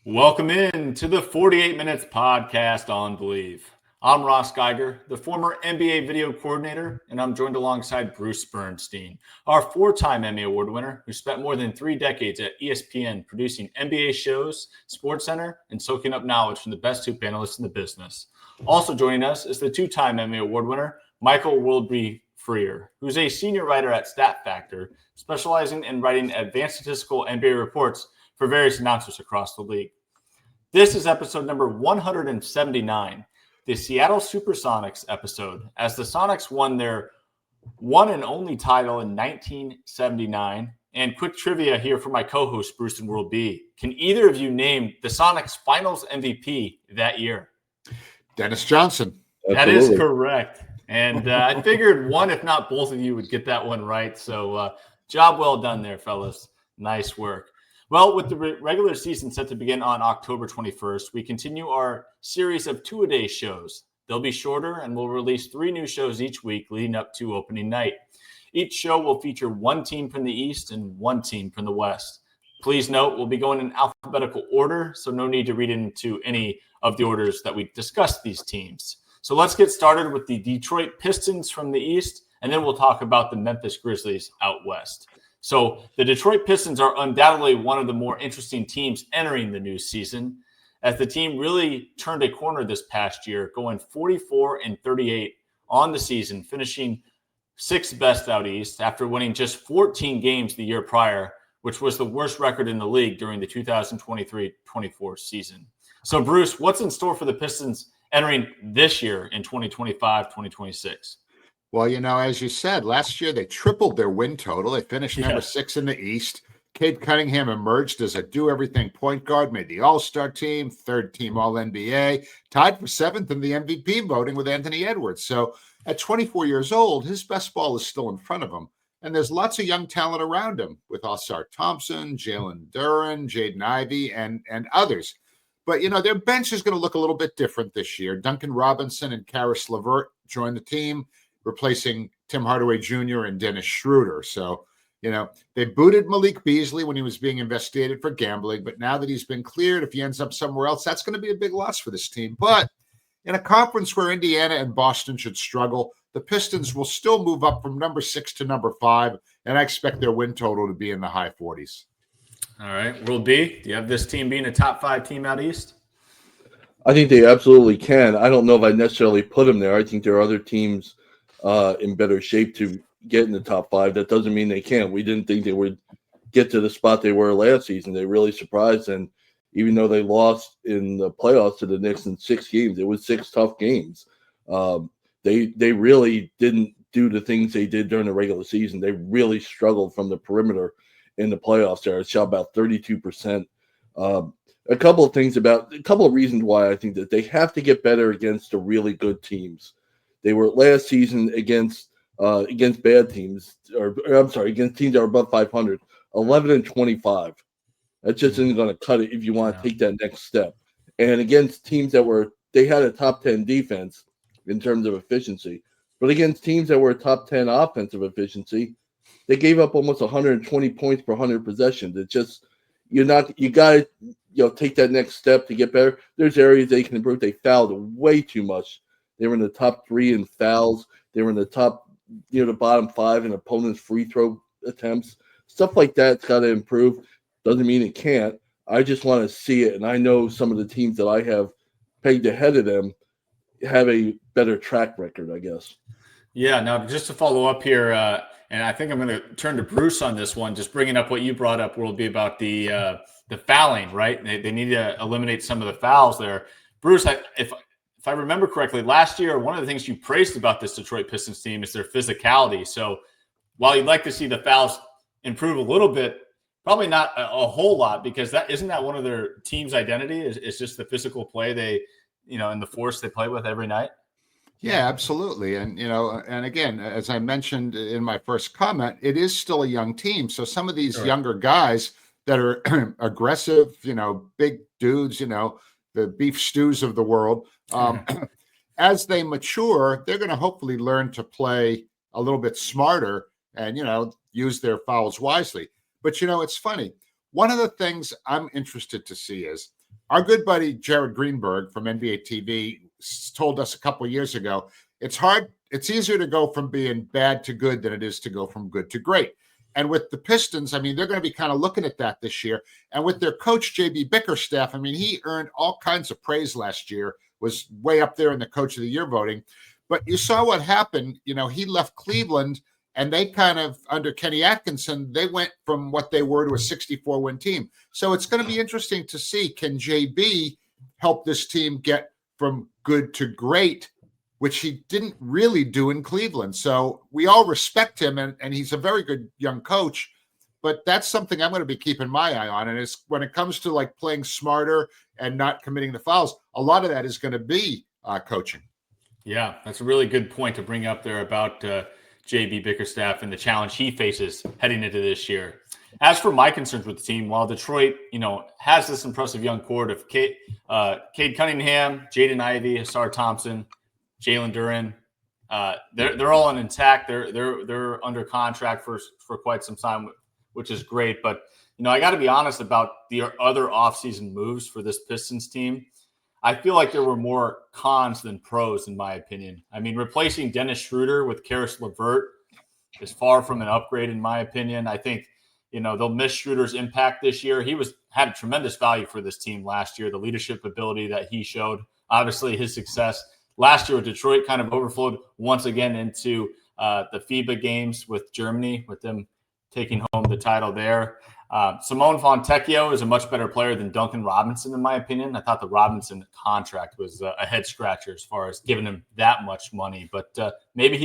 Welcome in to the 48 Minutes podcast on Believe. I'm Ross Geiger, the former NBA video coordinator, and I'm joined alongside Bruce Bernstein, our four-time Emmy Award winner who spent more than 3 decades at ESPN producing NBA shows, SportsCenter, and soaking up knowledge from the best hoop analysts in the business. Also joining us is the 2-time Emmy Award winner, Michael Willoughby Freer, who's a senior writer at Stat Factor, specializing in writing advanced statistical NBA reports for various announcers across the league. This is episode number 179, the Seattle Supersonics episode, as the Sonics won their one and only title in 1979. And quick trivia here for my co-host, Bruce and World B. Can either of you name the Sonics finals MVP that year? Dennis Johnson. That is correct. And I figured one, if not both of you, would get that one right. So job well done there, fellas. Nice work. Well, with the regular season set to begin on October 21st, we continue our series of two-a-day shows. They'll be shorter, and we'll release 3 new shows each week leading up to opening night. Each show will feature one team from the East and one team from the West. Please note, we'll be going in alphabetical order, so no need to read into any of the orders that we discussed these teams. So let's get started with the Detroit Pistons from the East, and then we'll talk about the Memphis Grizzlies out West. So the Detroit Pistons are undoubtedly one of the more interesting teams entering the new season, as the team really turned a corner this past year, going 44-38 on the season, finishing 6th best out East after winning just 14 games the year prior, which was the worst record in the league during the 2023-24 season. So Bruce, what's in store for the Pistons entering this year in 2025-2026? Well, as you said, last year they tripled their win total. They finished number 6 in the East. Cade Cunningham emerged as a do-everything point guard, made the All-Star team, 3rd team All-NBA, tied for 7th in the MVP voting with Anthony Edwards. So at 24 years old, his best ball is still in front of him. And there's lots of young talent around him with Ausar Thompson, Jalen Duren, Jaden Ivey, and others. But, their bench is going to look a little bit different this year. Duncan Robinson and Karis LeVert joined the team, replacing Tim Hardaway Jr. and Dennis Schroeder. So, they booted Malik Beasley when he was being investigated for gambling. But now that he's been cleared, if he ends up somewhere else, that's going to be a big loss for this team. But in a conference where Indiana and Boston should struggle, the Pistons will still move up from number 6 to number 5. And I expect their win total to be in the high 40s. All right. World B, do you have this team being a top 5 team out East? I think they absolutely can. I don't know if I necessarily put them there. I think there are other teams in better shape to get in the top 5. That doesn't mean they can't. We didn't think they would get to the spot they were last season. They really surprised, and even though they lost in the playoffs to the Knicks in 6 games, it was 6 tough games. They really didn't do the things they did during the regular season. They really struggled from the perimeter in the playoffs there. It shot about 32%. A couple of reasons why I think that they have to get better against the really good teams. They were last season against bad teams, against teams that are above 500, 11-25. That just isn't going to cut it if you want to take that next step. And against teams they had a top 10 defense in terms of efficiency, but against teams that were top 10 offensive efficiency, they gave up almost 120 points per 100 possessions. It's just you got to take that next step to get better. There's areas they can improve. They fouled way too much. They were in the top 3 in fouls. They were in the top, the bottom 5 in opponents' free throw attempts. Stuff like that's got to improve. Doesn't mean it can't. I just want to see it. And I know some of the teams that I have pegged ahead of them have a better track record, I guess. Yeah. Now, just to follow up here, and I think I'm going to turn to Bruce on this one, just bringing up what you brought up, will be about the fouling, right? They need to eliminate some of the fouls there. Bruce, if I remember correctly, last year, one of the things you praised about this Detroit Pistons team is their physicality. So while you'd like to see the fouls improve a little bit, probably not a whole lot, because isn't that one of their team's identity is just the physical play they, and the force they play with every night? Yeah, absolutely. And, and again, as I mentioned in my first comment, it is still a young team. So some of these younger guys that are aggressive, big dudes, the beef stews of the world, as they mature, they're going to hopefully learn to play a little bit smarter and, use their fouls wisely. But, it's funny. One of the things I'm interested to see is Our good buddy Jared Greenberg from NBA TV told us a couple of years ago, it's easier to go from being bad to good than it is to go from good to great. And with the Pistons, I mean, they're going to be kind of looking at that this year. And with their coach, JB Bickerstaff, I mean, he earned all kinds of praise last year, was way up there in the Coach of the Year voting. But you saw what happened. You know, he left Cleveland, and they kind of, under Kenny Atkinson, they went from what they were to a 64-win team. So it's going to be interesting to see, can JB help this team get from good to great, which he didn't really do in Cleveland. So we all respect him, and he's a very good young coach. But that's something I'm going to be keeping my eye on. And it's when it comes to like playing smarter and not committing the fouls, a lot of that is going to be coaching. Yeah, that's a really good point to bring up there about JB Bickerstaff and the challenge he faces heading into this year. As for my concerns with the team, while Detroit, has this impressive young core of Cade Cunningham, Jaden Ivey, Asar Thompson, Jalen Duren, they're all intact. They're under contract for quite some time, which is great. But I got to be honest about the other offseason moves for this Pistons team. I feel like there were more cons than pros, in my opinion. I mean, replacing Dennis Schroeder with Karis LeVert is far from an upgrade, in my opinion. I think, they'll miss Schroeder's impact this year. He had a tremendous value for this team last year, the leadership ability that he showed. Obviously, his success last year with Detroit kind of overflowed once again into the FIBA games with Germany, with them taking home the title there. Simone Fontecchio is a much better player than Duncan Robinson, in my opinion. I thought the Robinson contract was a head scratcher as far as giving him that much money. But maybe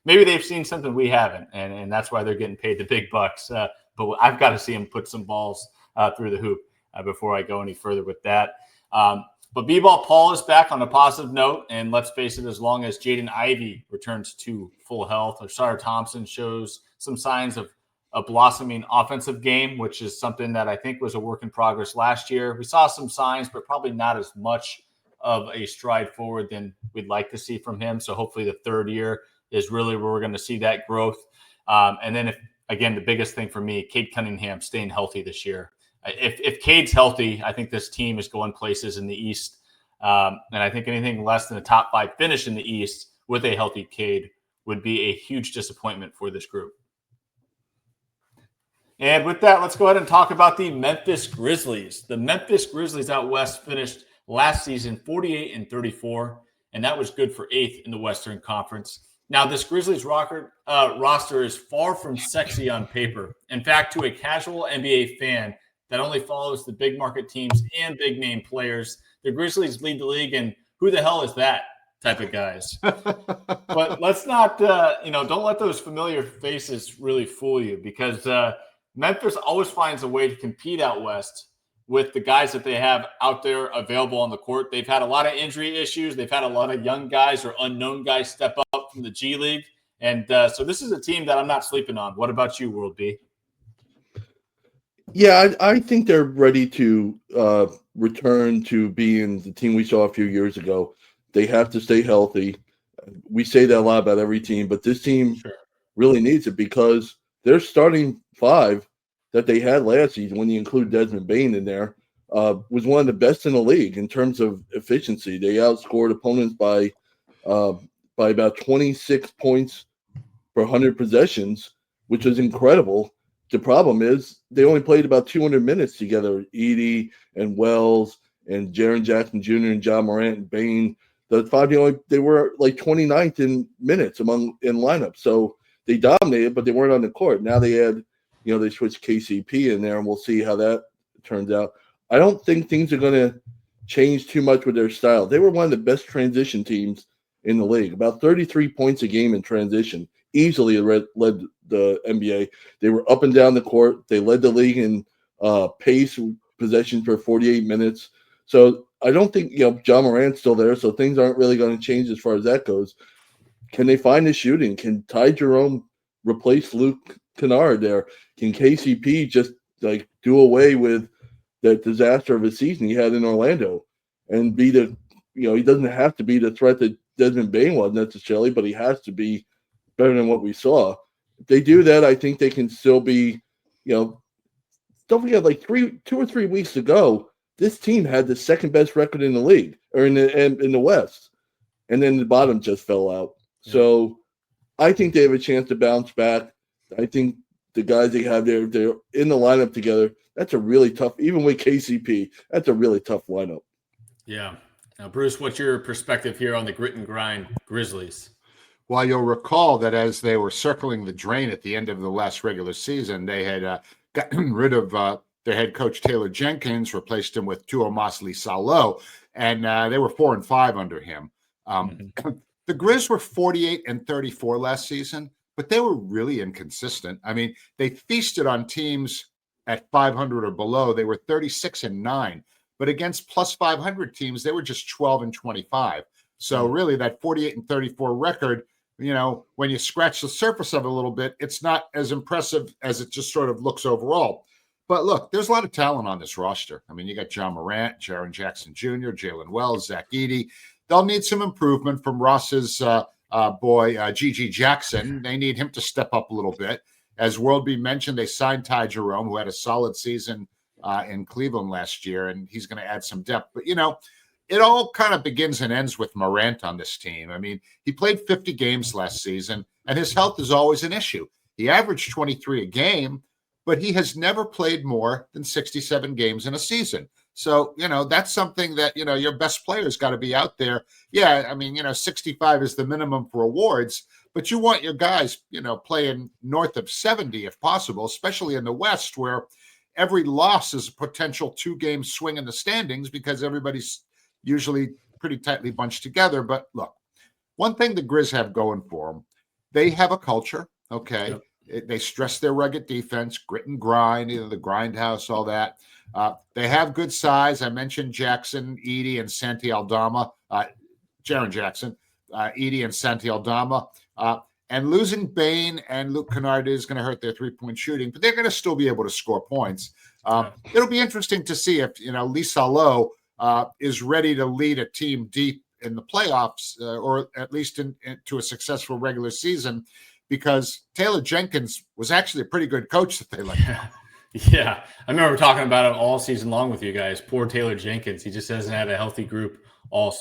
they've seen something we haven't, and that's why they're getting paid the big bucks. But I've got to see him put some balls through the hoop before I go any further with that. But B-Ball Paul is back on a positive note, and let's face it, as long as Jaden Ivey returns to full health, Asar Thompson shows some signs of a blossoming offensive game, which is something that I think was a work in progress last year. We saw some signs, but probably not as much of a stride forward than we'd like to see from him. So hopefully the third year is really where we're going to see that growth. And then, the biggest thing for me, Cade Cunningham staying healthy this year. If Cade's healthy, I think this team is going places in the East. And I think anything less than a top 5 finish in the East with a healthy Cade would be a huge disappointment for this group. And with that, let's go ahead and talk about the Memphis Grizzlies. The Memphis Grizzlies out west finished last season 48-34, and that was good for 8th in the Western Conference. Now, this Grizzlies roster is far from sexy on paper. In fact, to a casual NBA fan that only follows the big market teams and big name players, the Grizzlies lead the league, and who the hell is that type of guys? But let's not, don't let those familiar faces really fool you, because Memphis always finds a way to compete out west with the guys that they have out there available on the court. They've had a lot of injury issues. They've had a lot of young guys or unknown guys step up from the G League. And so this is a team that I'm not sleeping on. What about you, World B? Yeah, I think they're ready to return to being the team we saw a few years ago. They have to stay healthy. We say that a lot about every team, but this team really needs it, because their starting 5 that they had last season, when you include Desmond Bane in there, was one of the best in the league in terms of efficiency. They outscored opponents by about 26 points per 100 possessions, which was incredible. The problem is they only played about 200 minutes together. Edie and Wells and Jaren Jackson Jr. and John Morant and Bane, the 5, they were like 29th in minutes in lineup. So they dominated, but they weren't on the court. Now they had, they switched KCP in there, and we'll see how that turns out. I don't think things are going to change too much with their style. They were one of the best transition teams in the league, about 33 points a game in transition. Easily led the NBA. They were up and down the court. They led the league in pace possessions for 48 minutes. So I don't think, John Morant's still there, so things aren't really going to change as far as that goes. Can they find the shooting? Can Ty Jerome replace Luke Kennard there? Can KCP just do away with that disaster of a season he had in Orlando and be the, he doesn't have to be the threat that Desmond Bane was necessarily, but he has to be better than what we saw. If they do that, I think they can still be, don't forget, 2 or 3 weeks ago, this team had the second best record in the league, or in the West, and then the bottom just fell out. Yeah. So I think they have a chance to bounce back. I think the guys they have there, they're in the lineup together. That's a really tough, even with KCP, that's a really tough lineup. Yeah. Now, Bruce, what's your perspective here on the grit and grind Grizzlies? Well, you'll recall that as they were circling the drain at the end of the last regular season, they had gotten rid of their head coach Taylor Jenkins, replaced him with Tuomas Salo, and they were 4-5 under him. The Grizz were 48-34 last season, but they were really inconsistent. I mean, they feasted on teams at 500 or below. They were 36-9, but against plus 500 teams, they were just 12-25. So really, that 48-34 record, you know, when you scratch the surface of it a little bit, it's not as impressive as it just sort of looks overall. But look, there's a lot of talent on this roster. I mean, you got John Morant, Jaren Jackson Jr., Jalen Wells, Zach Edey. They'll need some improvement from Ross's boy, Gigi Jackson. They need him to step up a little bit. As Worldby mentioned, they signed Ty Jerome, who had a solid season in Cleveland last year, and he's going to add some depth. But, you know, it all kind of begins and ends with Morant on this team. I mean, he played 50 games last season, and his health is always an issue. He averaged 23 a game, but he has never played more than 67 games in a season. So, you know, that's something that, you know, your best players got to be out there. Yeah, I mean, you know, 65 is the minimum for awards, but you want your guys, you know, playing north of 70 if possible, especially in the West, where every loss is a potential 2-game swing in the standings because everybody's usually pretty tightly bunched together. But look, one thing the Grizz have going for them, they have a culture, okay? Yep. They stress their rugged defense, grit and grind, you know, the grindhouse, all that. They have good size. I mentioned Jackson, Edey, and Santi Aldama. Jaren Jackson, Edey, and Santi Aldama. And losing Bane and Luke Kennard is going to hurt their three-point shooting, but they're going to still be able to score points. It'll be interesting to see if, you know, Lisa Lowe is ready to lead a team deep in the playoffs, or at least into a successful regular season, because Taylor Jenkins was actually a pretty good coach that they let go. Yeah, I remember talking about it all season long with you guys. Poor Taylor Jenkins. He just hasn't had a healthy group all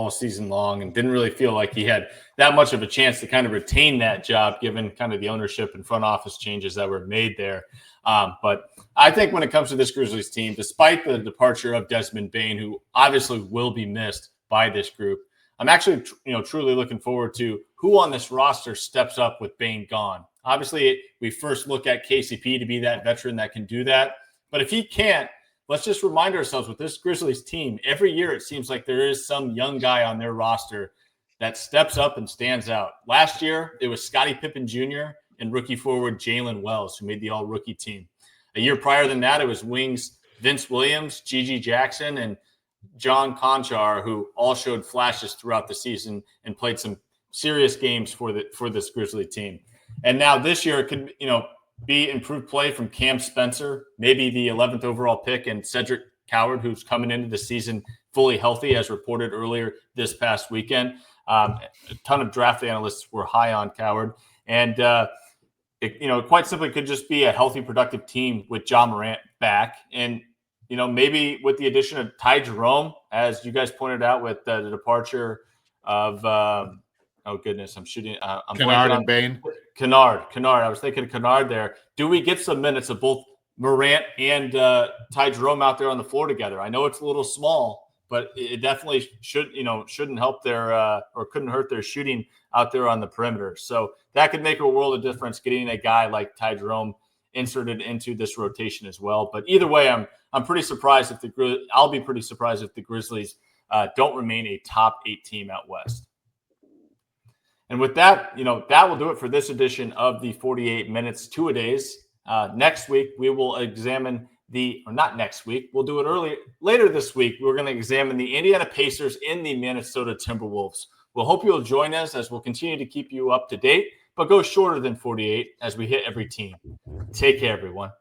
season long, and didn't really feel like he had that much of a chance to kind of retain that job, given kind of the ownership and front office changes that were made there. But I think when it comes to this Grizzlies team, despite the departure of Desmond Bane, who obviously will be missed by this group, I'm actually, you know, truly looking forward to who on this roster steps up with Bane gone. Obviously, we first look at KCP to be that veteran that can do that. But if he can't, let's just remind ourselves with this Grizzlies team, every year it seems like there is some young guy on their roster that steps up and stands out. Last year, it was Scottie Pippen Jr. and rookie forward Jalen Wells, who made the all-rookie team. A year prior than that, it was wings Vince Williams, Gigi Jackson, and John Conchar, who all showed flashes throughout the season and played some serious games for this Grizzly team. And now this year it could, you know, be improved play from Cam Spencer, maybe the 11th overall pick, and Cedric Coward, who's coming into the season fully healthy, as reported earlier this past weekend. A ton of draft analysts were high on Coward. And, it, you know, quite simply could just be a healthy, productive team with John Morant back. And, you know, maybe with the addition of Ty Jerome, as you guys pointed out with the departure of oh goodness, I'm shooting. I'm Kennard and Bane. Kennard. I was thinking of Kennard there. Do we get some minutes of both Morant and Ty Jerome out there on the floor together? I know it's a little small, but it definitely shouldn't help their or couldn't hurt their shooting out there on the perimeter. So that could make a world of difference getting a guy like Ty Jerome inserted into this rotation as well. But either way, I'm pretty surprised I'll be pretty surprised if the Grizzlies don't remain a top 8 team out west. And with that, you know, that will do it for this edition of the 48 Minutes Two-A-Days. Next week, we will examine not next week, we'll do it later this week. We're going to examine the Indiana Pacers in the Minnesota Timberwolves. We'll hope you'll join us as we'll continue to keep you up to date, but go shorter than 48 as we hit every team. Take care, everyone.